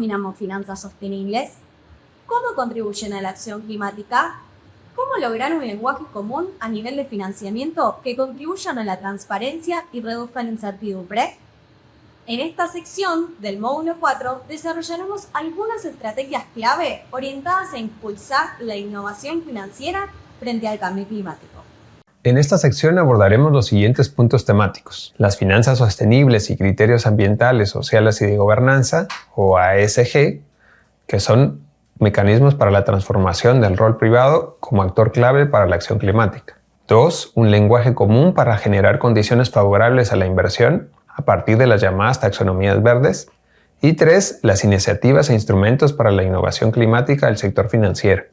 denominamos finanzas sostenibles? ¿Cómo contribuyen a la acción climática? ¿Cómo lograr un lenguaje común a nivel de financiamiento que contribuyan a la transparencia y reduzca la incertidumbre? En esta sección del módulo 4 desarrollaremos algunas estrategias clave orientadas a impulsar la innovación financiera frente al cambio climático. En esta sección abordaremos los siguientes puntos temáticos: las finanzas sostenibles y criterios ambientales, sociales y de gobernanza, o ASG, que son mecanismos para la transformación del rol privado como actor clave para la acción climática. 2. Un lenguaje común para generar condiciones favorables a la inversión a partir de las llamadas taxonomías verdes. Y 3. Las iniciativas e instrumentos para la innovación climática del sector financiero.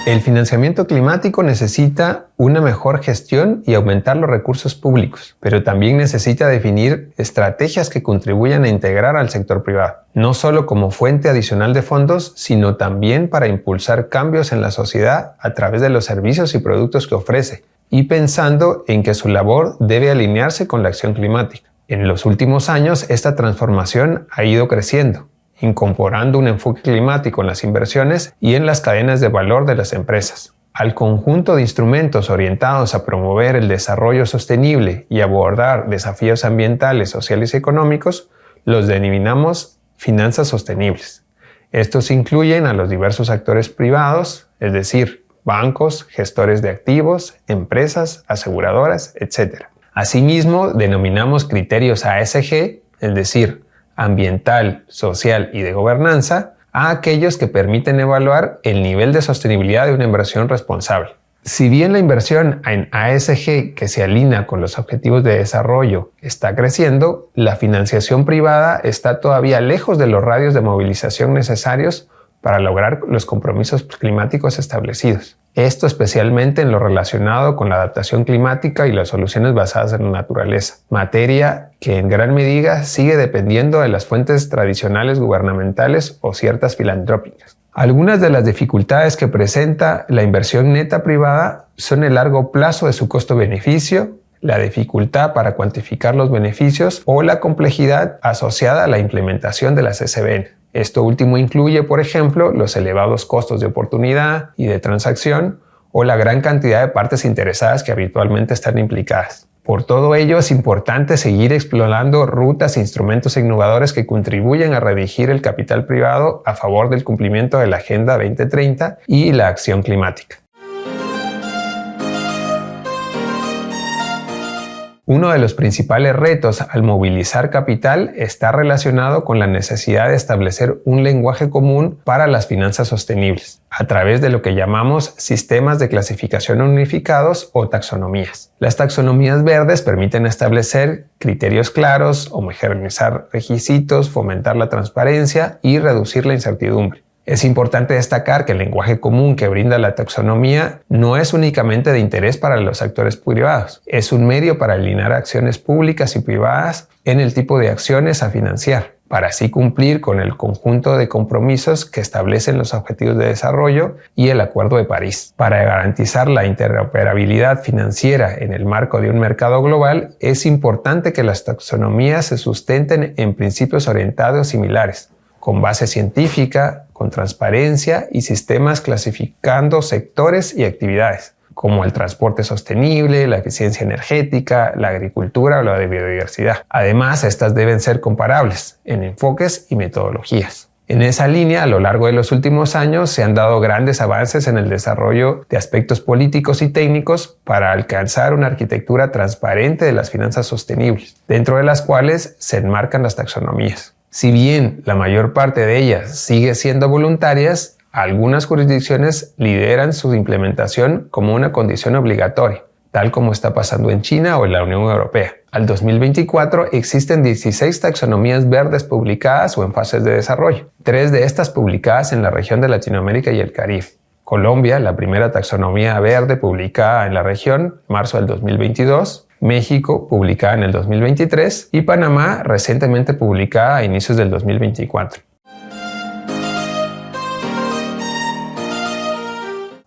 El financiamiento climático necesita una mejor gestión y aumentar los recursos públicos, pero también necesita definir estrategias que contribuyan a integrar al sector privado, no solo como fuente adicional de fondos, sino también para impulsar cambios en la sociedad a través de los servicios y productos que ofrece, y pensando en que su labor debe alinearse con la acción climática. En los últimos años, esta transformación ha ido creciendo, incorporando un enfoque climático en las inversiones y en las cadenas de valor de las empresas. Al conjunto de instrumentos orientados a promover el desarrollo sostenible y abordar desafíos ambientales, sociales y económicos, los denominamos finanzas sostenibles. Estos incluyen a los diversos actores privados, es decir, bancos, gestores de activos, empresas, aseguradoras, etc. Asimismo, denominamos criterios ASG, es decir, ambiental, social y de gobernanza, a aquellos que permiten evaluar el nivel de sostenibilidad de una inversión responsable. Si bien la inversión en ASG que se alinea con los objetivos de desarrollo está creciendo, la financiación privada está todavía lejos de los radios de movilización necesarios para lograr los compromisos climáticos establecidos. Esto especialmente en lo relacionado con la adaptación climática y las soluciones basadas en la naturaleza, materia que en gran medida sigue dependiendo de las fuentes tradicionales gubernamentales o ciertas filantrópicas. Algunas de las dificultades que presenta la inversión neta privada son el largo plazo de su costo-beneficio, la dificultad para cuantificar los beneficios o la complejidad asociada a la implementación de las SBN. Esto último incluye, por ejemplo, los elevados costos de oportunidad y de transacción o la gran cantidad de partes interesadas que habitualmente están implicadas. Por todo ello, es importante seguir explorando rutas e instrumentos innovadores que contribuyen a redirigir el capital privado a favor del cumplimiento de la Agenda 2030 y la acción climática. Uno de los principales retos al movilizar capital está relacionado con la necesidad de establecer un lenguaje común para las finanzas sostenibles, a través de lo que llamamos sistemas de clasificación unificados o taxonomías. Las taxonomías verdes permiten establecer criterios claros, homogeneizar requisitos, fomentar la transparencia y reducir la incertidumbre. Es importante destacar que el lenguaje común que brinda la taxonomía no es únicamente de interés para los actores privados, es un medio para alinear acciones públicas y privadas en el tipo de acciones a financiar, para así cumplir con el conjunto de compromisos que establecen los Objetivos de Desarrollo y el Acuerdo de París. Para garantizar la interoperabilidad financiera en el marco de un mercado global, es importante que las taxonomías se sustenten en principios orientados similares, con base científica, con transparencia y sistemas clasificando sectores y actividades, como el transporte sostenible, la eficiencia energética, la agricultura o la biodiversidad. Además, estas deben ser comparables en enfoques y metodologías. En esa línea, a lo largo de los últimos años, se han dado grandes avances en el desarrollo de aspectos políticos y técnicos para alcanzar una arquitectura transparente de las finanzas sostenibles, dentro de las cuales se enmarcan las taxonomías. Si bien la mayor parte de ellas sigue siendo voluntarias, algunas jurisdicciones lideran su implementación como una condición obligatoria, tal como está pasando en China o en la Unión Europea. Al 2024 existen 16 taxonomías verdes publicadas o en fases de desarrollo, 3 de estas publicadas en la región de Latinoamérica y el Caribe. Colombia, la primera taxonomía verde publicada en la región, marzo del 2022, México, publicada en el 2023, y Panamá, recientemente publicada a inicios del 2024.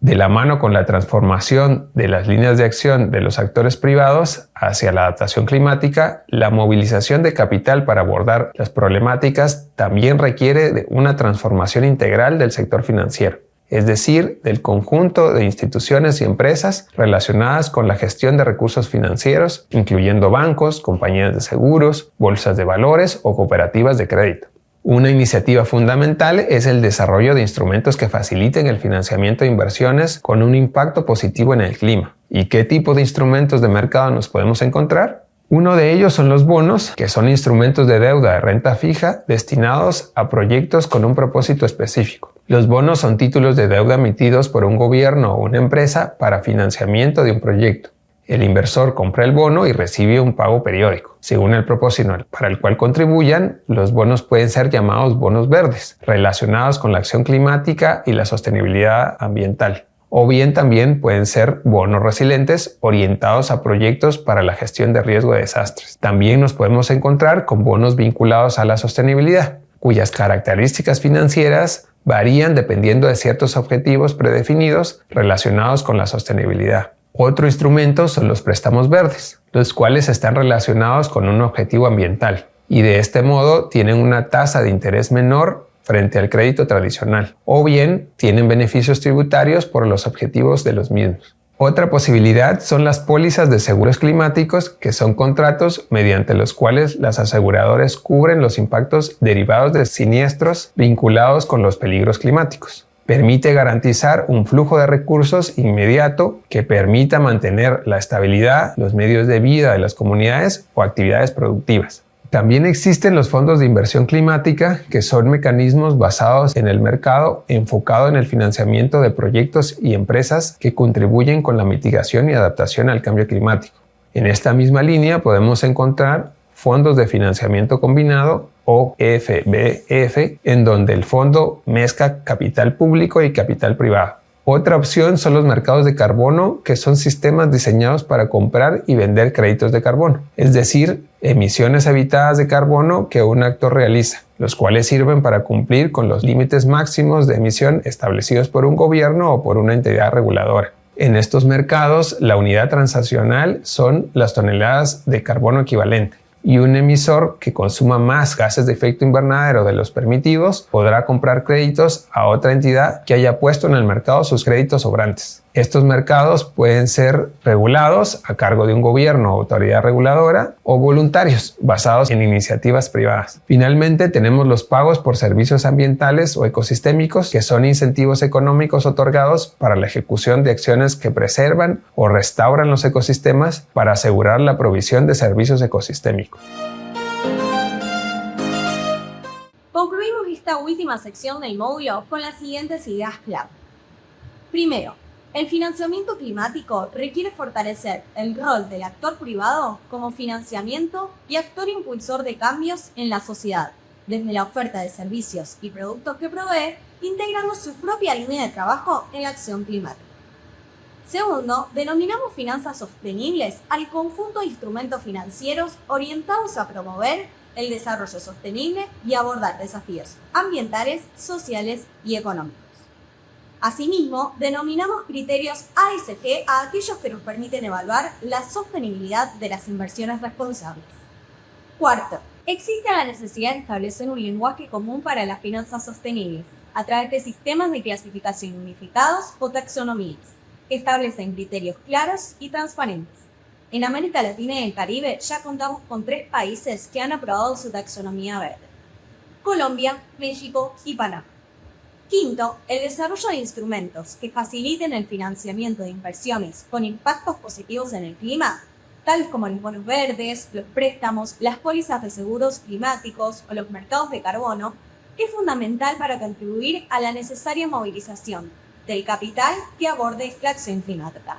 De la mano con la transformación de las líneas de acción de los actores privados hacia la adaptación climática, la movilización de capital para abordar las problemáticas también requiere de una transformación integral del sector financiero, es decir, del conjunto de instituciones y empresas relacionadas con la gestión de recursos financieros, incluyendo bancos, compañías de seguros, bolsas de valores o cooperativas de crédito. Una iniciativa fundamental es el desarrollo de instrumentos que faciliten el financiamiento de inversiones con un impacto positivo en el clima. ¿Y qué tipo de instrumentos de mercado nos podemos encontrar? Uno de ellos son los bonos, que son instrumentos de deuda de renta fija destinados a proyectos con un propósito específico. Los bonos son títulos de deuda emitidos por un gobierno o una empresa para financiamiento de un proyecto. El inversor compra el bono y recibe un pago periódico. Según el propósito para el cual contribuyan, los bonos pueden ser llamados bonos verdes, relacionados con la acción climática y la sostenibilidad ambiental. O bien también pueden ser bonos resilientes orientados a proyectos para la gestión de riesgo de desastres. También nos podemos encontrar con bonos vinculados a la sostenibilidad, cuyas características financieras varían dependiendo de ciertos objetivos predefinidos relacionados con la sostenibilidad. Otro instrumento son los préstamos verdes, los cuales están relacionados con un objetivo ambiental y de este modo tienen una tasa de interés menor frente al crédito tradicional, o bien tienen beneficios tributarios por los objetivos de los mismos. Otra posibilidad son las pólizas de seguros climáticos, que son contratos mediante los cuales las aseguradoras cubren los impactos derivados de siniestros vinculados con los peligros climáticos. Permite garantizar un flujo de recursos inmediato que permita mantener la estabilidad, los medios de vida de las comunidades o actividades productivas. También existen los fondos de inversión climática, que son mecanismos basados en el mercado enfocado en el financiamiento de proyectos y empresas que contribuyen con la mitigación y adaptación al cambio climático. En esta misma línea podemos encontrar fondos de financiamiento combinado o FBF, en donde el fondo mezcla capital público y capital privado. Otra opción son los mercados de carbono, que son sistemas diseñados para comprar y vender créditos de carbono, es decir, emisiones evitadas de carbono que un actor realiza, los cuales sirven para cumplir con los límites máximos de emisión establecidos por un gobierno o por una entidad reguladora. En estos mercados, la unidad transaccional son las toneladas de carbono equivalente, y un emisor que consuma más gases de efecto invernadero de los permitidos podrá comprar créditos a otra entidad que haya puesto en el mercado sus créditos sobrantes. Estos mercados pueden ser regulados a cargo de un gobierno o autoridad reguladora o voluntarios basados en iniciativas privadas. Finalmente, tenemos los pagos por servicios ambientales o ecosistémicos, que son incentivos económicos otorgados para la ejecución de acciones que preservan o restauran los ecosistemas para asegurar la provisión de servicios ecosistémicos. Concluimos esta última sección del módulo con las siguientes ideas clave. Primero, el financiamiento climático requiere fortalecer el rol del actor privado como financiamiento y actor impulsor de cambios en la sociedad, desde la oferta de servicios y productos que provee, integrando su propia línea de trabajo en la acción climática. Segundo, denominamos finanzas sostenibles al conjunto de instrumentos financieros orientados a promover el desarrollo sostenible y abordar desafíos ambientales, sociales y económicos. Asimismo, denominamos criterios ASG a aquellos que nos permiten evaluar la sostenibilidad de las inversiones responsables. Cuarto, existe la necesidad de establecer un lenguaje común para las finanzas sostenibles a través de sistemas de clasificación unificados o taxonomías que establecen criterios claros y transparentes. En América Latina y el Caribe ya contamos con 3 países que han aprobado su taxonomía verde: Colombia, México y Panamá. Quinto, el desarrollo de instrumentos que faciliten el financiamiento de inversiones con impactos positivos en el clima, tales como los bonos verdes, los préstamos, las pólizas de seguros climáticos o los mercados de carbono, es fundamental para contribuir a la necesaria movilización del capital que aborde la acción climática.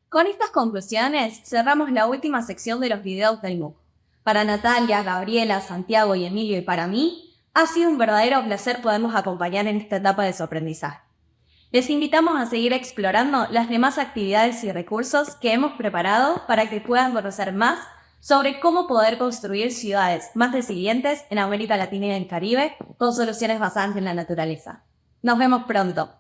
Con estas conclusiones cerramos la última sección de los videos del MOOC. Para Natalia, Gabriela, Santiago y Emilio y para mí, ha sido un verdadero placer podernos acompañar en esta etapa de su aprendizaje. Les invitamos a seguir explorando las demás actividades y recursos que hemos preparado para que puedan conocer más sobre cómo poder construir ciudades más resilientes en América Latina y el Caribe con soluciones basadas en la naturaleza. Nos vemos pronto.